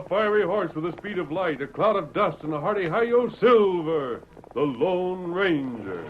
fiery horse with the speed of light, a cloud of dust, and a hearty hi-yo Silver, the Lone Ranger.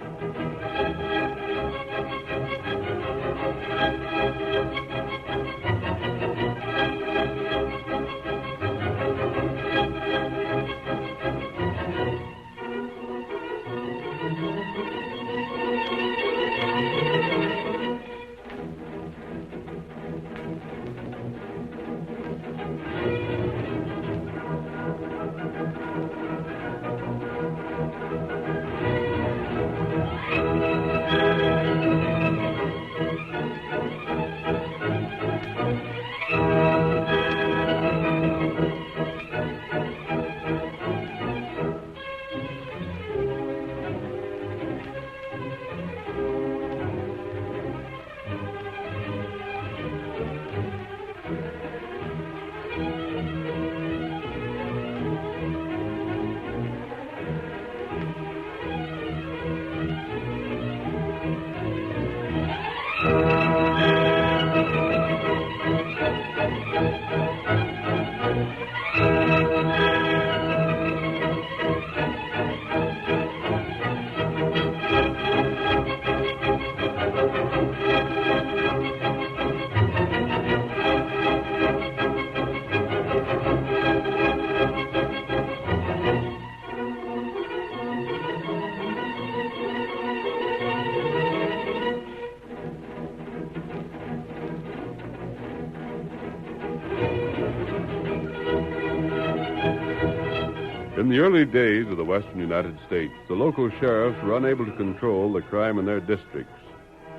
In the early days of the western United States, the local sheriffs were unable to control the crime in their districts.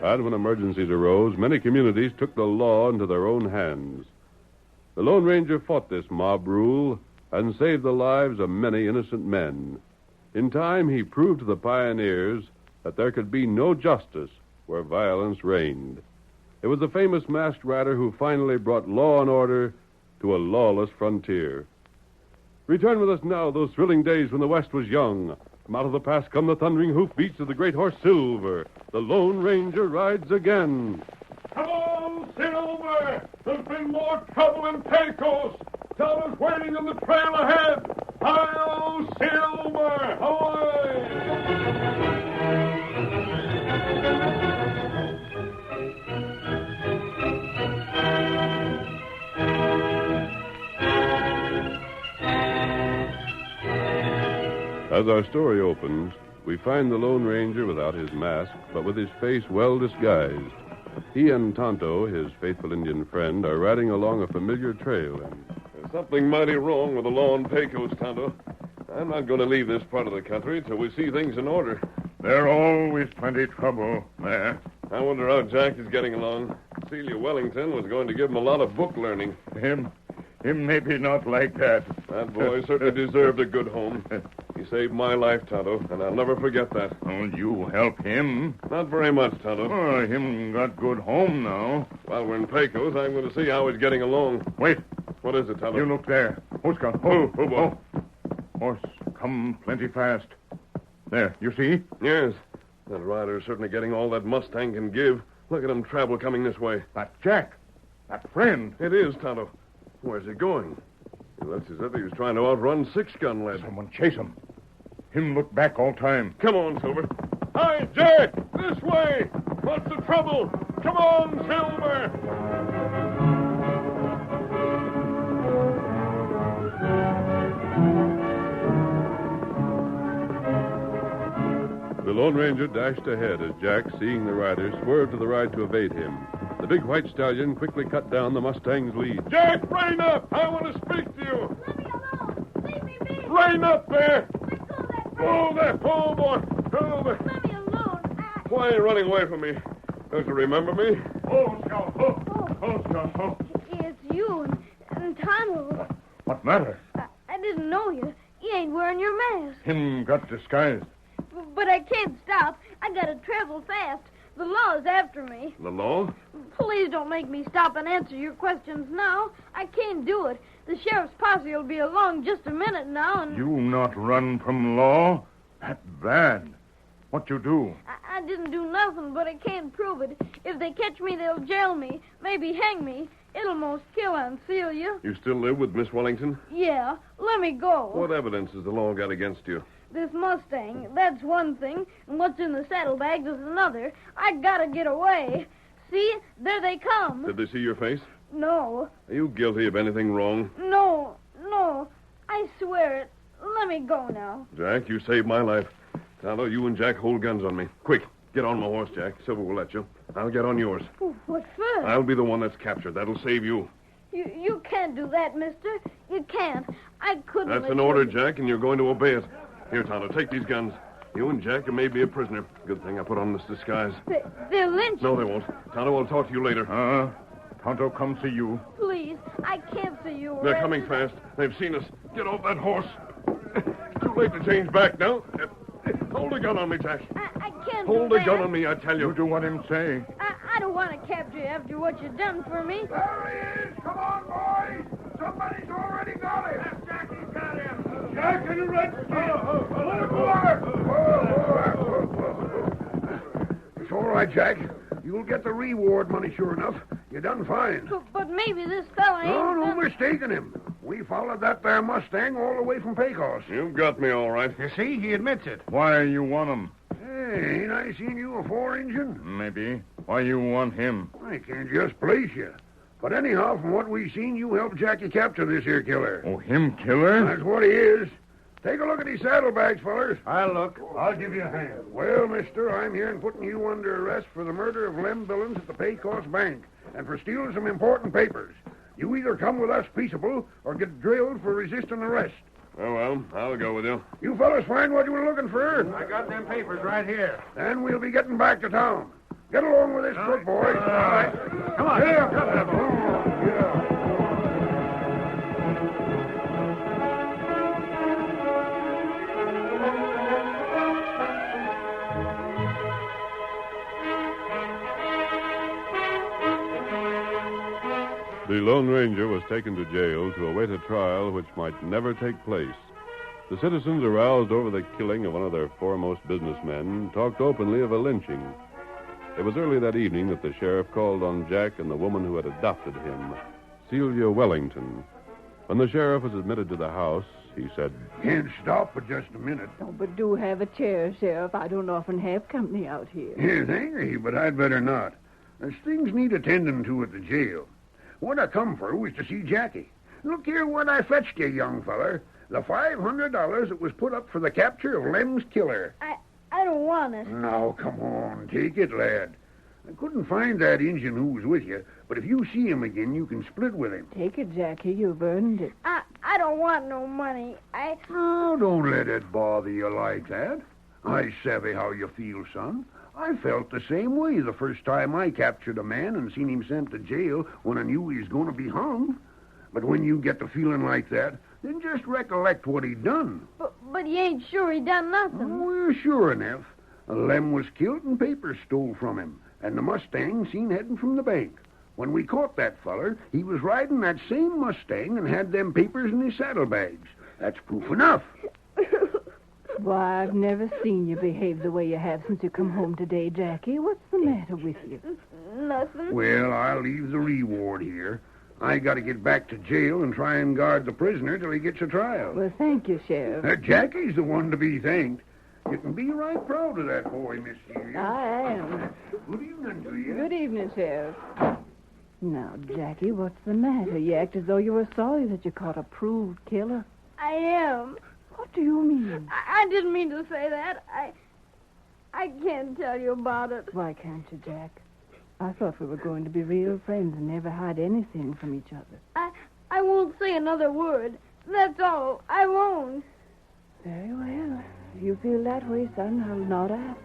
And when emergencies arose, many communities took the law into their own hands. The Lone Ranger fought this mob rule and saved the lives of many innocent men. In time, he proved to the pioneers that there could be no justice where violence reigned. It was the famous masked rider who finally brought law and order to a lawless frontier. Return with us now, those thrilling days when the West was young. From out of the past come the thundering hoofbeats of the great horse Silver. The Lone Ranger rides again. Come on, Silver! There's been more trouble in Pecos. Silver's waiting on the trail ahead. Hi-yo, Silver! Ahoy! As our story opens, we find the Lone Ranger without his mask, but with his face well disguised. He and Tonto, his faithful Indian friend, are riding along a familiar trail. There's something mighty wrong with the law in Pecos, Tonto. I'm not going to leave this part of the country till we see things in order. There's always plenty trouble there. I wonder how Jack is getting along. Celia Wellington was going to give him a lot of book learning. Him maybe not like that. That boy certainly deserved a good home. He saved my life, Tonto, and I'll never forget that. Oh, you help him? Not very much, Tonto. Oh, him got good home now. While we're in Pecos, I'm going to see how he's getting along. Wait. What is it, Tonto? You look there. Horse come. Oh, boy. Horse come plenty fast. There, you see? Yes. That rider's certainly getting all that Mustang can give. Look at him travel coming this way. That Jack. That friend. It is, Tonto. Where's he going? He looks as if he was trying to outrun Six-Gun Lad. Someone chase him. Him look back all time. Come on, Silver. Hi, Jack! This way! What's the trouble? Come on, Silver! The Lone Ranger dashed ahead as Jack, seeing the rider, swerved to the right to evade him. The big white stallion quickly cut down the Mustang's lead. Jack, rein up! I want to speak to you! Let me alone! Leave me be! Rein up there! Let go of that Oh, there! Oh, boy! Oh, there! Let me alone! Why are you running away from me? Don't you remember me? Oh, Scout. Oh, Scout. Oh. It's you and Tonto. What matter? I didn't know you. You ain't wearing your mask. Him got disguised. But I can't stop. I gotta travel fast. The law's after me. The law? Please don't make me stop and answer your questions now. I can't do it. The sheriff's posse will be along just a minute now, and... You not run from law? That bad. What you do? I didn't do nothing, but I can't prove it. If they catch me, they'll jail me, maybe hang me. It'll most kill Aunt Celia. You still live with Miss Wellington? Yeah, let me go. What evidence has the law got against you? This Mustang, that's one thing, and what's in the saddlebags is another. I gotta get away. See, there they come. Did they see your face? No, Are you guilty of anything wrong? no, I swear it. Let me go now. Jack, you saved my life. Tonto, you and Jack hold guns on me. Quick, get on my horse, Jack. Silver will let you. I'll get on yours. What for? I'll be the one that's captured. That'll save you. You can't do that, mister. You can't. I couldn't. That's let an you- order, Jack, and you're going to obey it. Here, Tonto, take these guns. You and Jack may be a prisoner. Good thing I put on this disguise. They'll lynch No, you. they won't. Tonto, I'll talk to you later. Tonto come see you. Please, I can't see you. They're arrested. coming fast. They've seen us. Get off that horse. Too late to change back now. Hold a gun on me, Jack. I can't Hold do a that. gun on me, I tell You you. do what him say. I don't want to capture you after what you've done for me. There he is! Come on, boys! Somebody's already got him! Jackie's got him! Jack and the Redskin! It's all right, Jack. You'll get the reward money sure enough. You done fine. But maybe this fella ain't No done- mistaking him. We followed that there Mustang all the way from Pecos. You've got me all right. You see, he admits it. Why you want him? Hey, ain't I seen you afore, Injun? Maybe. Why you want him? I can't just place you. But anyhow, from what we seen, you helped Jackie capture this here killer. Oh, him killer? That's what he is. Take a look at these saddlebags, fellers. I'll look. I'll give you a hand. Well, mister, I'm here and putting you under arrest for the murder of Lem Billings at the Pecos Bank and for stealing some important papers. You either come with us peaceable or get drilled for resisting arrest. Oh, well, I'll go with you. You fellas find what you were looking for, I got them papers right here. and we'll be getting back to town. Get along with this foot, boys. All right. Come on. Yeah. Come on. Yeah. The Lone Ranger was taken to jail to await a trial which might never take place. The citizens, aroused over the killing of one of their foremost businessmen, talked openly of a lynching. It was early that evening that the sheriff called on Jack and the woman who had adopted him, Celia Wellington. When the sheriff was admitted to the house, he said, Can't stop for just a minute. Oh, but do have a chair, Sheriff. I don't often have company out here. Yeah, thank you, but I'd better not. There's things need attending to at the jail. What I come for was to see Jackie. Look here what I fetched you, young feller. The $500 that was put up for the capture of Lem's killer. I don't want it. Now, come on, take it, lad. I couldn't find that Injun who was with you, but if you see him again, you can split with him. Take it, Jackie. You've earned it. I don't want no money. Oh, don't let it bother you like that. I savvy how you feel, son. I felt the same way the first time I captured a man and seen him sent to jail when I knew he was going to be hung. But when you get to feeling like that, then just recollect what he done. But you ain't sure he done nothing. Oh, we're sure enough. Lem was killed and papers stole from him, and the Mustang seen heading from the bank. When we caught that feller, he was riding that same Mustang and had them papers in his saddlebags. That's proof enough. Why, I've never seen you behave the way you have since you come home today, Jackie. What's the matter with you? Nothing. Well, I'll leave the reward here. I got to get back to jail and try and guard the prisoner till he gets a trial. Well, thank you, Sheriff. Jackie's the one to be thanked. You can be right proud of that boy, Miss Celia. I am. Good evening to you. Good evening, Sheriff. Now, Jackie, what's the matter? You act as though you were sorry that you caught a proved killer. I am. What do you mean? I didn't mean to say that. I can't tell you about it. Why can't you, Jack? I thought we were going to be real friends and never hide anything from each other. I won't say another word. That's all. I won't. Very well. If you feel that way, son, I'll not ask.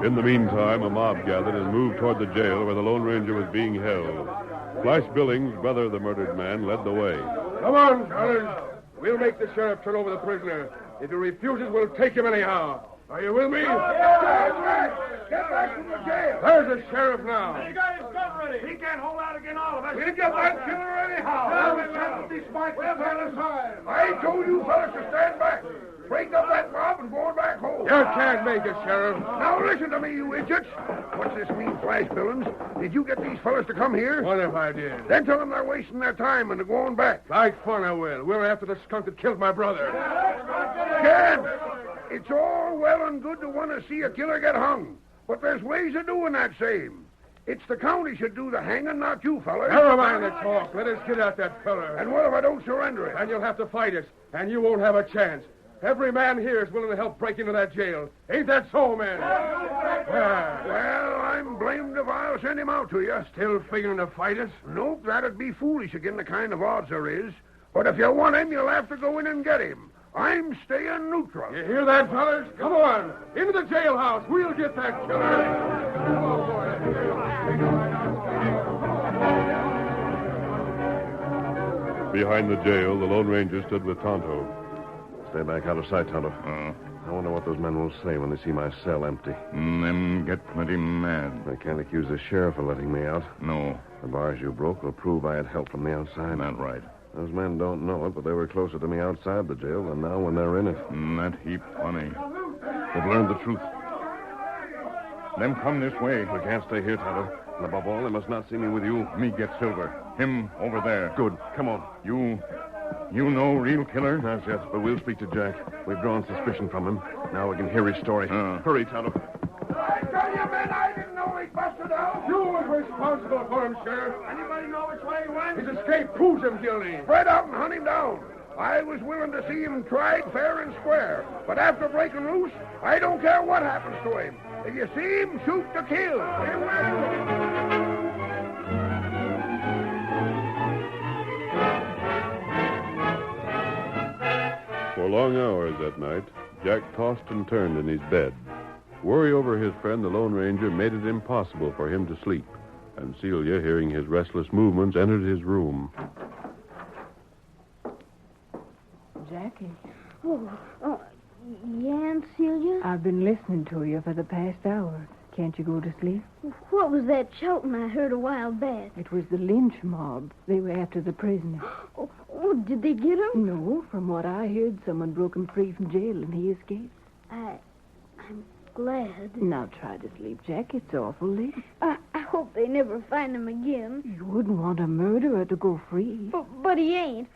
In the meantime, a mob gathered and moved toward the jail where the Lone Ranger was being held. Flash Billings, brother of the murdered man, led the way. Come on, fellas. We'll make the sheriff turn over the prisoner. If he refuses, we'll take him anyhow. Are you with me? Get back from the jail. There's the sheriff now. He got his gun ready. He can't hold out against all of us. We'll get that killer anyhow. I told you fellas to stand back. Break up that mob and go back home. You can't make it, Sheriff. Now listen to me, you idiots. What's this mean, Flash Billings? Did you get these fellas to come here? What if I did? Then tell them they're wasting their time and they're going back. Like fun I will. We're after the skunk that killed my brother. Ken, it's all well and good to want to see a killer get hung, but there's ways of doing that same. It's the county should do the hanging, not you fellas. Never mind the talk. Let us get at that feller. And what if I don't surrender it? And you'll have to fight us, and you won't have a chance. Every man here is willing to help break into that jail. Ain't that so, man? Well, I'm blamed if I'll send him out to you. Still figuring to fight us? Nope, that'd be foolish again the kind of odds there is. But if you want him, you'll have to go in and get him. I'm staying neutral. You hear that, fellas? Come on. Into the jailhouse. We'll get that killer. Come on, boy. Behind the jail, the Lone Ranger stood with Tonto. Stay back out of sight, Tonto. I wonder what those men will say when they see my cell empty. Them get plenty mad. I can't accuse the sheriff of letting me out. No, The bars you broke will prove I had help from the outside. not right. Those men don't know it, but they were closer to me outside the jail than now when they're in it. That heap funny. They've learned the truth. Them come this way. We can't stay here, Tonto. And above all, they must not see me with you. Me get Silver. Him over there. Good. Come on. You know real killer? Not yet, but we'll speak to Jack. We've drawn suspicion from him. Now we can hear his story. Hurry, Tonto. I tell you, men, I didn't know he busted out. You were responsible for him, Sheriff. Anybody know which way he went? His escape proves him guilty. Spread out and hunt him down. I was willing to see him tried fair and square. But after breaking loose, I don't care what happens to him. If you see him, shoot to kill. For long hours that night, Jack tossed and turned in his bed. Worry over his friend, the Lone Ranger, made it impossible for him to sleep. And Celia, hearing his restless movements, entered his room. Jackie, Oh, yeah, Aunt Celia? I've been listening to you for the past hour. Can't you go to sleep? What was that shouting I heard a while back? It was the lynch mob. They were after the prisoner. Oh, did they get him? No, from what I heard, someone broke him free from jail and he escaped. I'm glad. Now try to sleep, Jack. It's awful late. I hope they never find him again. You wouldn't want a murderer to go free. But he ain't.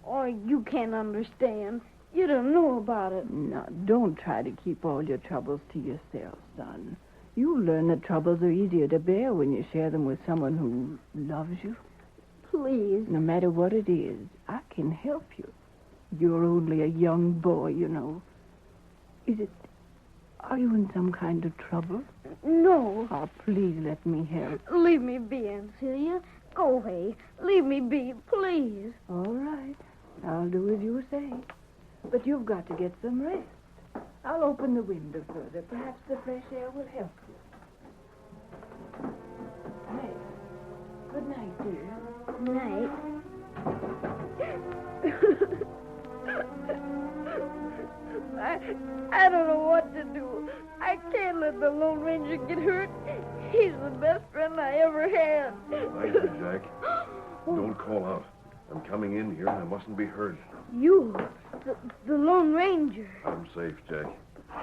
Or you can't understand. You don't know about it. Now, don't try to keep all your troubles to yourself, son. You'll learn that troubles are easier to bear when you share them with someone who loves you. Please. No matter what it is, I can help you. You're only a young boy, you know. Are you in some kind of trouble? No. Oh, please let me help. Leave me be, Aunt Celia. Go away. Leave me be, please. All right. I'll do as you say. But you've got to get some rest. I'll open the window further. Perhaps the fresh air will help you. Hey, good night, dear. Night. I don't know what to do. I can't let the Lone Ranger get hurt. He's the best friend I ever had. Thank you, Jack. Don't call out. I'm coming in here and I mustn't be heard. You, the Lone Ranger. I'm safe, Jack.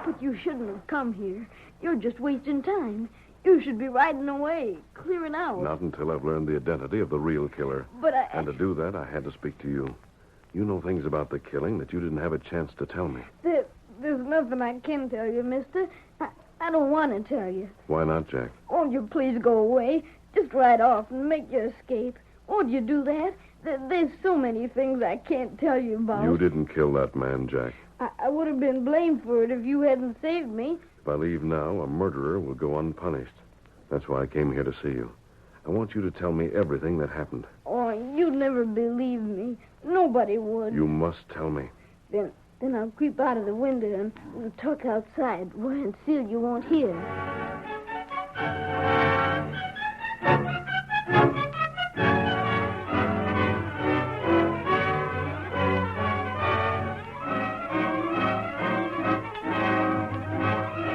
But you shouldn't have come here. You're just wasting time. You should be riding away, clearing out. Not until I've learned the identity of the real killer. But And to do that, I had to speak to you. You know things about the killing that you didn't have a chance to tell me. There's nothing I can tell you, mister. I don't want to tell you. Why not, Jack? Won't you please go away? Just ride off and make your escape. Won't you do that? There's so many things I can't tell you about. You didn't kill that man, Jack. I would have been blamed for it if you hadn't saved me. If I leave now, a murderer will go unpunished. That's why I came here to see you. I want you to tell me everything that happened. Oh, you'd never believe me. Nobody would. You must tell me. Then I'll creep out of the window and we'll talk outside where Aunt Celia won't hear.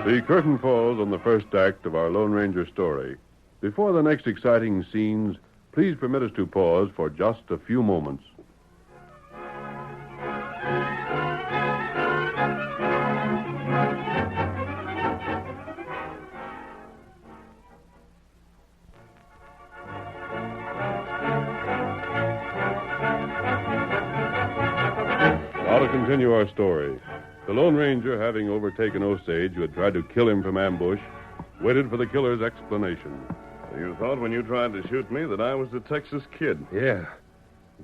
The curtain falls on the first act of our Lone Ranger story. Before the next exciting scenes, please permit us to pause for just a few moments. Now to continue our story. The Lone Ranger, having overtaken Osage, who had tried to kill him from ambush, waited for the killer's explanation. You thought when you tried to shoot me that I was the Texas Kid. Yeah.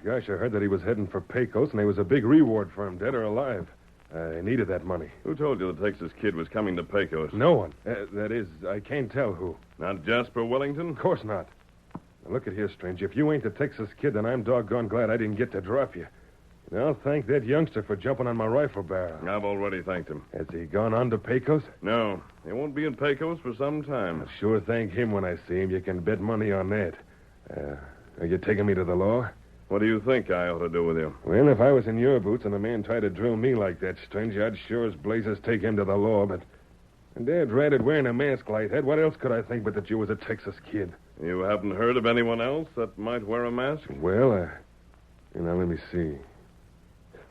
Gosh, I heard that he was heading for Pecos, and there was a big reward for him, dead or alive. I needed that money. Who told you the Texas Kid was coming to Pecos? No one. That is, I can't tell who. Not Jasper Wellington? Of course not. Now, look at here, stranger. If you ain't the Texas Kid, then I'm doggone glad I didn't get to drop you. And I'll thank that youngster for jumping on my rifle barrel. I've already thanked him. Has he gone on to Pecos? No, he won't be in Pecos for some time. I'll sure thank him when I see him. You can bet money on that. Are you taking me to the law? What do you think I ought to do with you? Well, if I was in your boots and a man tried to drill me like that, stranger, I'd sure as blazes take him to the law, but... And Dad ratted wearing a mask like that. What else could I think but that you was a Texas Kid? You haven't heard of anyone else that might wear a mask? Well, let me see.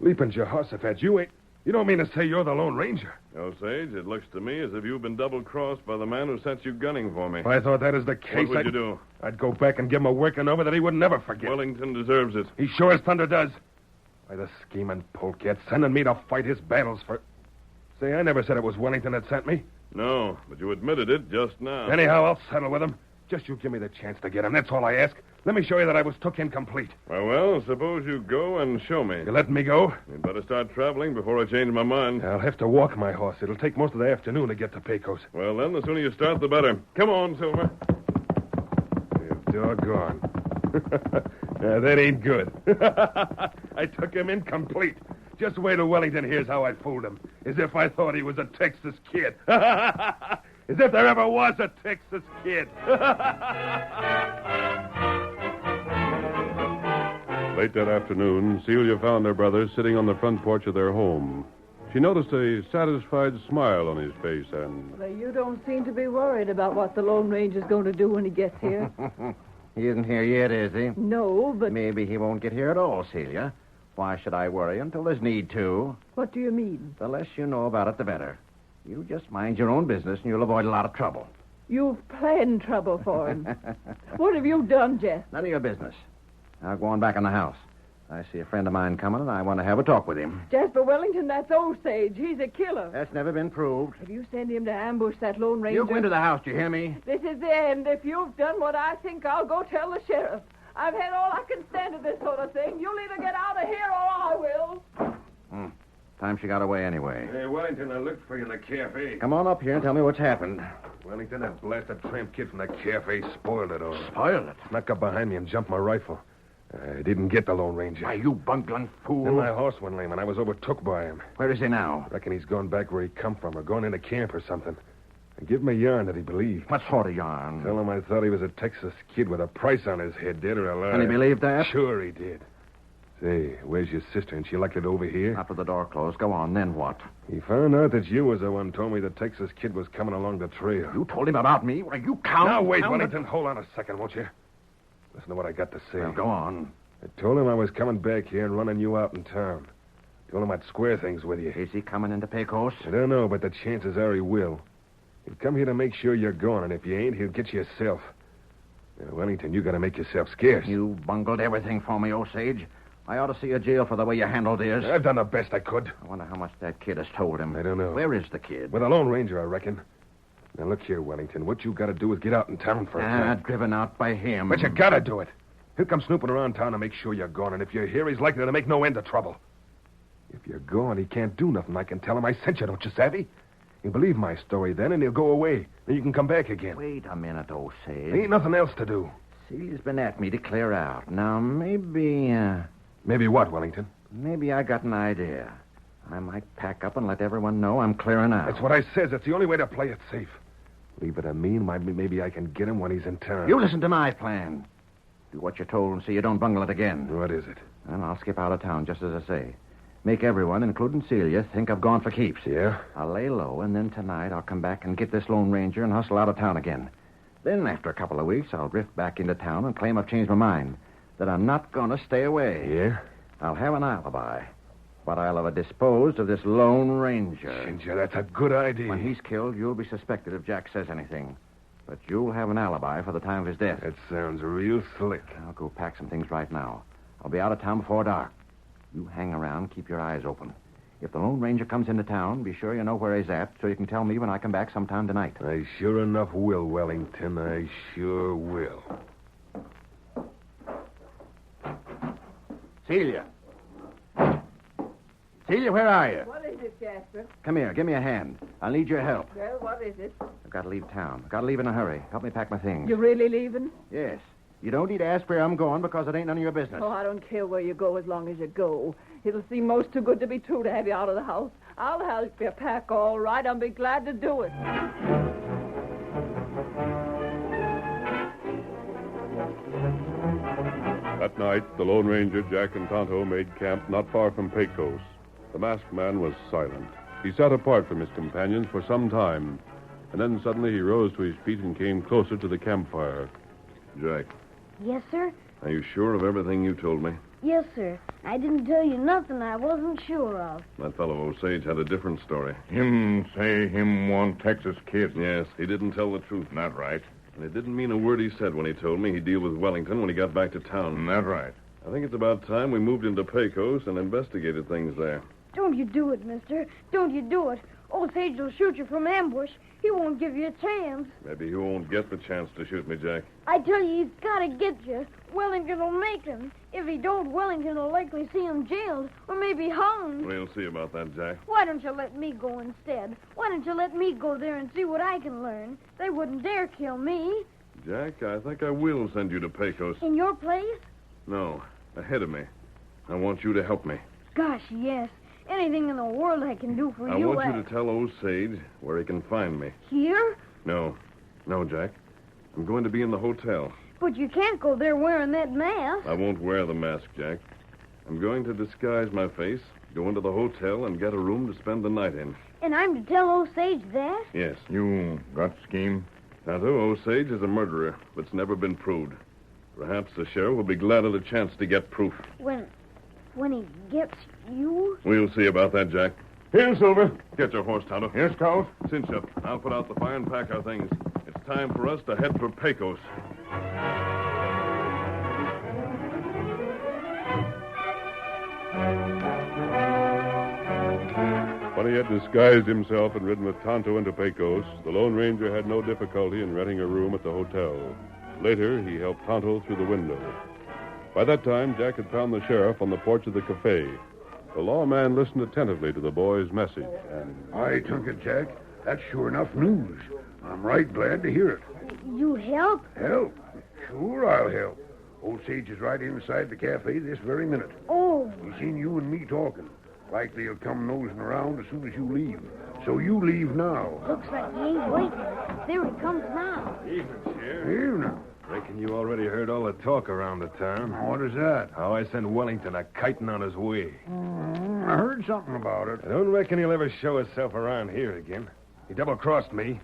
Leaping Jehoshaphat, you don't mean to say you're the Lone Ranger? Osage, it looks to me as if you've been double-crossed by the man who sent you gunning for me. If I thought that is the case, What would you do? I'd go back and give him a working over that he would never forget. Wellington deserves it. He sure as thunder does. Why, the scheming polecat sending me to fight his battles for... Say, I never said it was Wellington that sent me. No, but you admitted it just now. Anyhow, I'll settle with him. Just you give me the chance to get him. That's all I ask. Let me show you that I was took incomplete. Well, suppose you go and show me. You letting me go? You'd better start traveling before I change my mind. I'll have to walk my horse. It'll take most of the afternoon to get to Pecos. Well, then, the sooner you start, the better. Come on, Silver. You're doggone. That ain't good. I took him incomplete. Just wait till Wellington hears how I fooled him. As if I thought he was a Texas Kid. As if there ever was a Texas Kid. Late that afternoon, Celia found her brother sitting on the front porch of their home. She noticed a satisfied smile on his face and... Well, you don't seem to be worried about what the Lone Ranger's going to do when he gets here. He isn't here yet, is he? No, but... Maybe he won't get here at all, Celia. Why should I worry until there's need to? What do you mean? The less you know about it, the better. You just mind your own business, and you'll avoid a lot of trouble. You've planned trouble for him. What have you done, Jeff? None of your business. Now go on back in the house. I see a friend of mine coming, and I want to have a talk with him. Jasper Wellington, that's Osage. He's a killer. That's never been proved. If you send him to ambush that Lone Ranger... You go into the house, do you hear me? This is the end. If you've done what I think, I'll go tell the sheriff. I've had all I can stand of this sort of thing. You'll either get out of here or I will. Time she got away anyway. Hey, Wellington, I looked for you in the cafe. Come on up here and tell me what's happened. Wellington, that blasted tramp kid from the cafe spoiled it all. Spoiled it? Snuck up behind me and jumped my rifle. I didn't get the Lone Ranger. Why, you bungling fool. Then my horse went lame, and I was overtook by him. Where is he now? Reckon he's gone back where he come from, or gone into camp or something. And give him a yarn that he believed. What sort of yarn? Tell him I thought he was a Texas Kid with a price on his head, dead or alive. And he believed that? Sure he did. Say, where's your sister? Ain't she likely to over here? After the door closed. Go on, then what? He found out that you was the one told me the Texas Kid was coming along the trail. You told him about me? Well, you count. Now, wait, count Wellington. Hold on a second, won't you? Listen to what I got to say. Well, go on. I told him I was coming back here and running you out in town. Told him I'd square things with you. Is he coming into Pecos? I don't know, but the chances are he will. He'll come here to make sure you're gone, and if you ain't, he'll get you himself. Now, Wellington, you got to make yourself scarce. You bungled everything for me, Osage. I ought to see a jail for the way you handled this. I've done the best I could. I wonder how much that kid has told him. I don't know. Where is the kid? With a Lone Ranger, I reckon. Now, look here, Wellington. What you got to do is get out in town for a time. Driven out by him. But you got to do it. He'll come snooping around town to make sure you're gone, and if you're here, he's likely to make no end of trouble. If you're gone, he can't do nothing. I can tell him I sent you, don't you, savvy? He'll believe my story then, and he'll go away. Then you can come back again. Wait a minute, Osage. There ain't nothing else to do. Celia's been at me to clear out. Now, maybe... Maybe what, Wellington? Maybe I got an idea. I might pack up and let everyone know I'm clearing out. That's what I says. It's the only way to play it safe. Leave it to me, and maybe I can get him when he's in town. You listen to my plan. Do what you're told and see you don't bungle it again. What is it? And I'll skip out of town, just as I say. Make everyone, including Celia, think I've gone for keeps. Yeah? I'll lay low, and then tonight I'll come back and get this Lone Ranger and hustle out of town again. Then, after a couple of weeks, I'll drift back into town and claim I've changed my mind. That I'm not going to stay away. Yeah? I'll have an alibi. But I'll have disposed of this Lone Ranger. Ginger, that's a good idea. When he's killed, you'll be suspected if Jack says anything. But you'll have an alibi for the time of his death. That sounds real slick. I'll go pack some things right now. I'll be out of town before dark. You hang around, keep your eyes open. If the Lone Ranger comes into town, be sure you know where he's at so you can tell me when I come back sometime tonight. I sure enough will, Wellington. I sure will. Celia. Celia, where are you? What is it, Jasper? Come here. Give me a hand. I'll need your help. Well, what is it? I've got to leave town. I've got to leave in a hurry. Help me pack my things. You really leaving? Yes. You don't need to ask where I'm going because it ain't none of your business. Oh, I don't care where you go as long as you go. It'll seem most too good to be true to have you out of the house. I'll help you pack all right. I'll be glad to do it. That night, the Lone Ranger, Jack, and Tonto made camp not far from Pecos. The masked man was silent. He sat apart from his companions for some time, and then suddenly he rose to his feet and came closer to the campfire. Jack, Yes, sir? are you sure of everything you told me? Yes, sir. I didn't tell you nothing I wasn't sure of. That fellow Osage had a different story. Him say him want Texas kid. Yes, he didn't tell the truth. Not right. And it didn't mean a word he said when he told me he'd deal with Wellington when he got back to town. Not right. I think it's about time we moved into Pecos and investigated things there. Don't you do it, mister. Don't you do it. Osage will shoot you from ambush. He won't give you a chance. Maybe he won't get the chance to shoot me, Jack. I tell you, he's got to get you. Wellington will make him. If he don't, Wellington will likely see him jailed or maybe hung. We'll see about that, Jack. Why don't you let me go instead? Why don't you let me go there and see what I can learn? They wouldn't dare kill me. Jack, I think I will send you to Pecos. In your place? No, ahead of me. I want you to help me. Gosh, yes. Anything in the world I can do for I you. want you to tell Osage where he can find me. Here? No, Jack. I'm going to be in the hotel. But you can't go there wearing that mask. I won't wear the mask, Jack. I'm going to disguise my face, go into the hotel, and get a room to spend the night in. And I'm to tell Osage that? Yes. You got scheme? Tonto, Osage is a murderer, but's never been proved. Perhaps the sheriff will be glad of the chance to get proof. When he gets you? We'll see about that, Jack. Here, Silver. Get your horse, Tonto. Here, Scout. Cinch up. I'll put out the fire and pack our things. It's time for us to head for Pecos. When he had disguised himself and ridden with Tonto into Pecos, the Lone Ranger had no difficulty in renting a room at the hotel. Later, he helped Tonto through the window. By that time, Jack had found the sheriff on the porch of the cafe. The lawman listened attentively to the boy's message, and... I took it, Jack. That's sure enough news. I'm right glad to hear it. You help? Help? Sure, I'll help. Osage is right inside the cafe this very minute. Oh. He's seen you and me talking. Likely he'll come nosing around as soon as you leave. So you leave now. Looks like he ain't waiting. There he comes now. Evening, Sheriff. Here now. Reckon you already heard all the talk around the town. What is that? How I sent Wellington a kiting on his way. I heard something about it. I don't reckon he'll ever show himself around here again. He double-crossed me.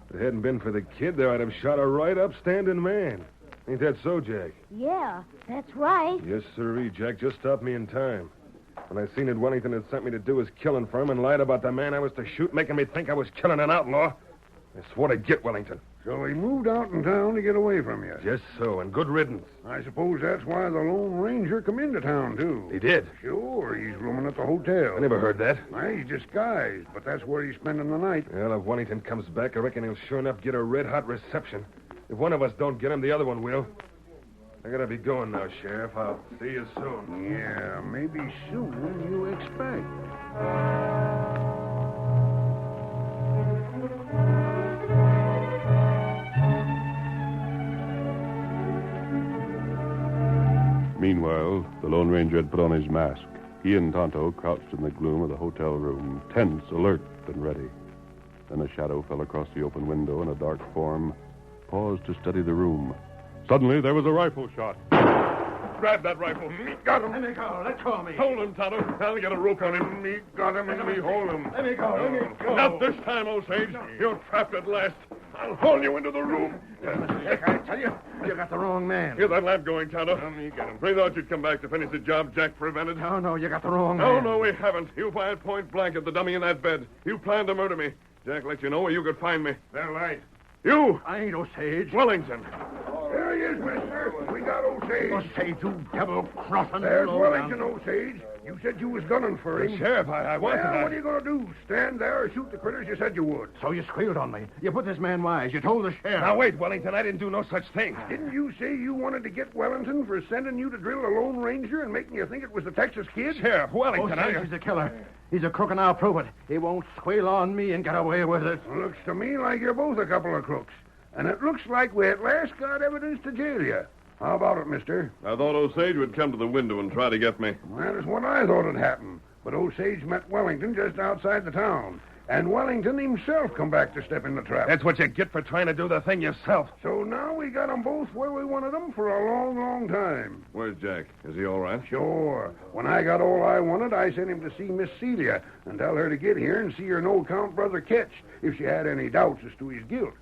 If it hadn't been for the kid there, I'd have shot a right upstanding man. Ain't that so, Jack? Yeah, that's right. Yes, sirree, Jack. Just stopped me in time. When I seen that Wellington had sent me to do his killing for him and lied about the man I was to shoot, making me think I was killing an outlaw, I swore to get Wellington. So he moved out in town to get away from you. Just so, and good riddance. I suppose that's why the Lone Ranger come into town, too. He did? Sure, he's rooming at the hotel. I never heard that. Why, he's disguised, but that's where he's spending the night. Well, if Wellington comes back, I reckon he'll sure enough get a red-hot reception. If one of us don't get him, the other one will. I gotta be going now, Sheriff. I'll see you soon. Yeah, maybe sooner than you expect. Meanwhile, the Lone Ranger had put on his mask. He and Tonto crouched in the gloom of the hotel room, tense, alert, and ready. Then a shadow fell across the open window, and a dark form paused to study the room. Suddenly, there was a rifle shot. grab that rifle. Me got him. Let me go. Let go of me. Hold him, Tonto. I'll get a rope on him. Me got him and me hold him. Let me go. Let me go. Not this time, Osage. You're trapped at last. I'll haul you into the room. Jack, I tell you, you got the wrong man. Get that lamp going, Tonto. Me get him. We thought you'd come back to finish the job Jack prevented. No, you got the wrong No, man. no, we haven't. You fired point blank at the dummy in that bed. You planned to murder me. Jack let you know where you could find me. They're light. You! I ain't Osage. Wellington. There he is, mister. We got Osage. Osage, you devil-crossing... There's low Wellington, down- Osage. You said you was gunning for him. Sheriff, I wanted Well, that. what are you going to do? Stand there or shoot the critters you said you would? So you squealed on me. You put this man wise. You told the sheriff. Now, wait, Wellington. I didn't do no such thing. Didn't you say you wanted to get Wellington for sending you to drill a Lone Ranger and making you think it was the Texas Kid? Sheriff, Wellington, Osage is a killer. He's a crook, and I'll prove it. He won't squeal on me and get away with it. Looks to me like you're both a couple of crooks. And it looks like we at last got evidence to jail you. How about it, mister? I thought Osage would come to the window and try to get me. That is what I thought had happened. But Osage met Wellington just outside the town. And Wellington himself come back to step in the trap. That's what you get for trying to do the thing yourself. So now we got 'em both where we wanted 'em for a long, long time. Where's Jack? Is he all right? Sure. When I got all I wanted, I sent him to see Miss Celia and tell her to get here and see her no-count brother Ketch if she had any doubts as to his guilt.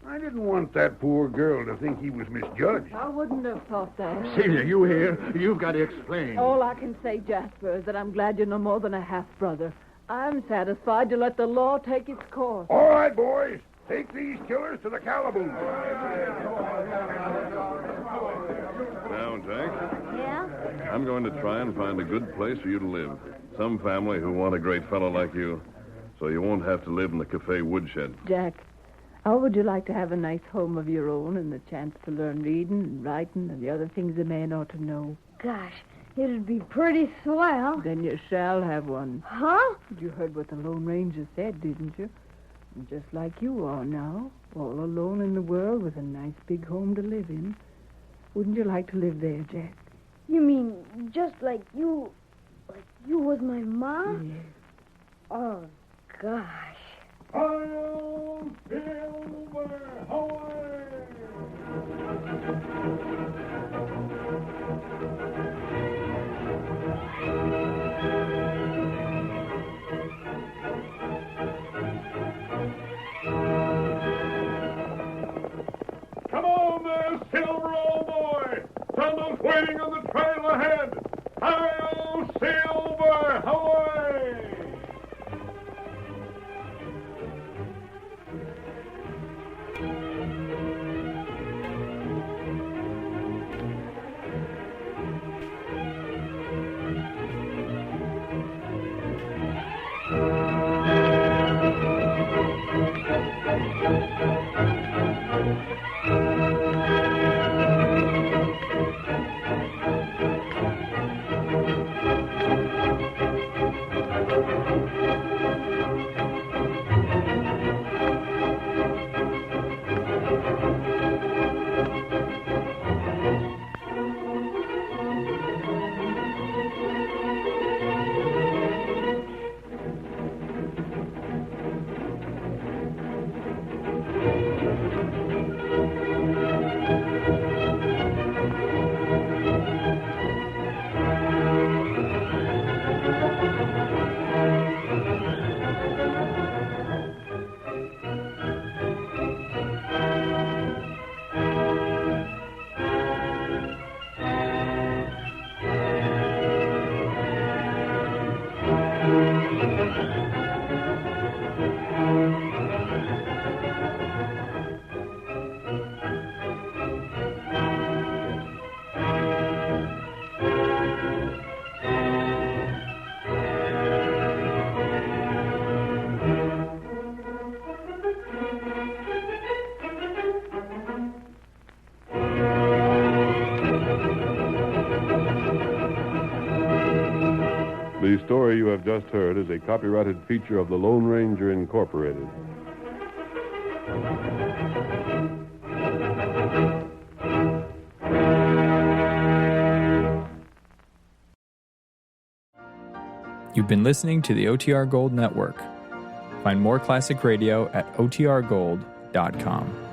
I didn't want that poor girl to think he was misjudged. I wouldn't have thought that. Celia, you here? You've got to explain. All I can say, Jasper, is that I'm glad you're no more than a half-brother. I'm satisfied to let the law take its course. All right, boys. Take these killers to the calaboose. Now, Jack, Yeah? I'm going to try and find a good place for you to live. Some family who want a great fellow like you, so you won't have to live in the cafe woodshed. Jack, how would you like to have a nice home of your own and the chance to learn reading and writing and the other things a man ought to know? Gosh, it'd be pretty swell. Then you shall have one. Huh? You heard what the Lone Ranger said, didn't you? Just like you are now, all alone in the world with a nice big home to live in. Wouldn't you like to live there, Jack? You mean just like you was my mom? Yes. Oh, gosh. Come on there, Silver, old boy. Someone's waiting on the trail ahead. Hi-yo, Silver, away! The story you have just heard is a copyrighted feature of the Lone Ranger Incorporated. You've been listening to the OTR Gold Network. Find more classic radio at otrgold.com.